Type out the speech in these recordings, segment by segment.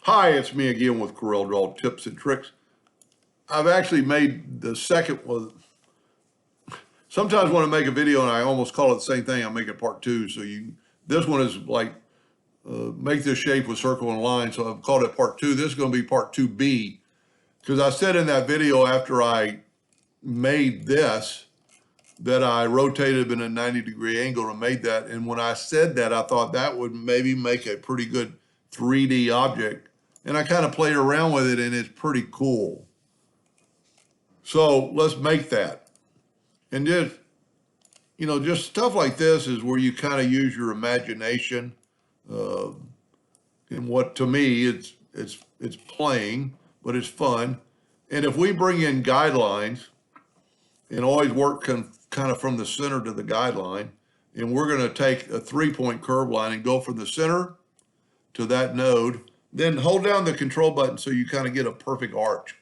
Hi, it's me again with Corel Draw Tips and Tricks. I've actually made the second one. Sometimes when I make a video and I almost call it the same thing, I make it part two. This one is like, make this shape with circle and line. So I've called it part two. This is going to be part 2B. Because I said in that video after I made this, that I rotated in a 90-degree angle and made that. And when I said that, I thought that would maybe make a pretty good 3D object. And I kind of played around with it and it's pretty cool. So let's make that. And just stuff like this is where you kind of use your imagination. And what to me, it's playing, but it's fun. And if we bring in guidelines and always work kind of from the center to the guideline, and we're going to take a 3-point curve line and go from the center to that node, then hold down the control button so you kind of get a perfect arch.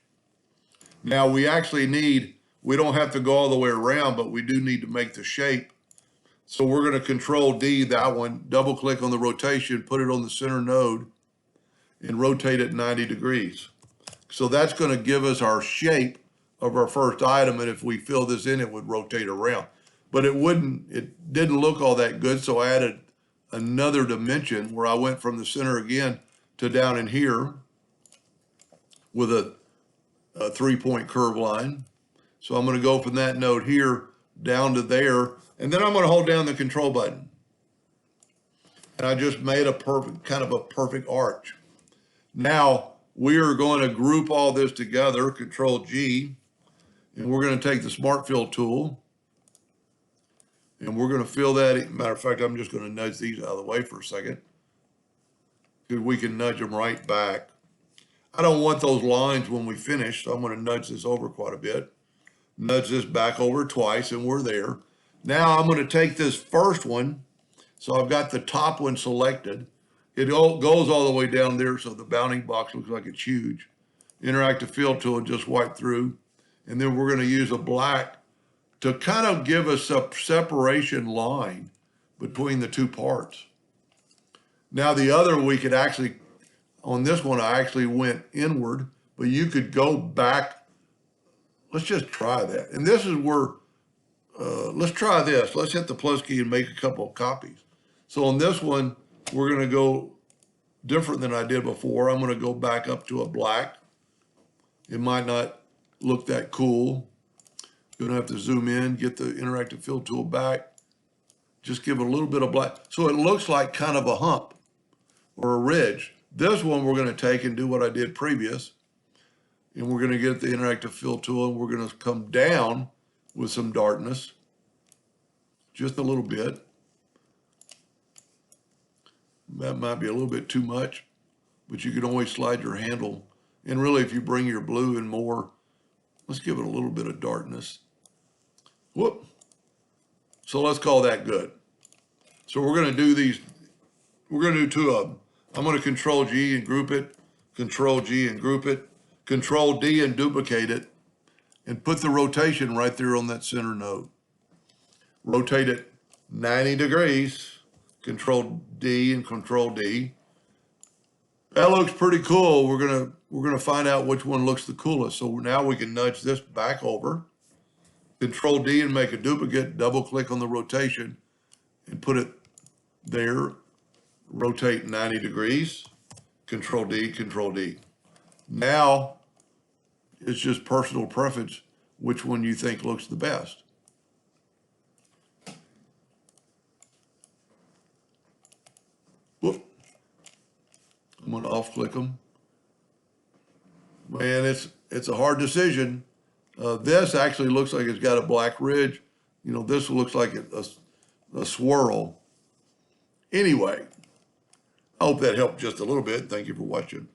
Now we don't have to go all the way around, but we do need to make the shape. So we're going to control D that one, double click on the rotation, put it on the center node and rotate it 90 degrees. So that's going to give us our shape of our first item. And if we fill this in, it would rotate around, but it didn't look all that good. So I added another dimension where I went from the center again to down in here with a 3-point curve line. So I'm going to go from that node here down to there, and then I'm going to hold down the control button. And I just made a perfect arch. Now we are going to group all this together, Control G, and we're going to take the Smart Fill tool, and we're going to fill that. Matter of fact, I'm just going to nudge these out of the way for a second, because we can nudge them right back. I don't want those lines when we finish, so I'm going to nudge this over quite a bit. Nudge this back over twice, and we're there. Now I'm going to take this first one. So I've got the top one selected. It goes all the way down there, so the bounding box looks like it's huge. Interactive Fill tool, just wipe through. And then we're going to use a black to kind of give us a separation line between the two parts. Now the other, we could actually, on this one, I actually went inward, but you could go back. Let's just try that. And this is where, let's try this. Let's hit the plus key and make a couple of copies. So on this one, we're going to go different than I did before. I'm going to go back up to a black. It might not look that cool. You're going to have to zoom in, get the interactive fill tool back. Just give it a little bit of black. So it looks like kind of a hump or a ridge. This one we're going to take and do what I did previous. And we're going to get the interactive fill tool and we're going to come down with some darkness, just a little bit. That might be a little bit too much, but you can always slide your handle. And really, if you bring your blue in more, let's give it a little bit of darkness. Whoop. So let's call that good. So we're going to do these. We're going to do two of them. I'm going to Control G and group it, Control G and group it, Control D and duplicate it, and put the rotation right there on that center node. Rotate it 90 degrees, Control D and Control D. That looks pretty cool. We're gonna find out which one looks the coolest. So now we can nudge this back over, Control D and make a duplicate, double click on the rotation and put it there. Rotate 90 degrees, Control D, Control D. Now it's just personal preference, which one you think looks the best. Whoop. I'm going to off click them. Man, it's a hard decision. This actually looks like it's got a black ridge. This looks like a swirl. Anyway, I hope that helped just a little bit. Thank you for watching.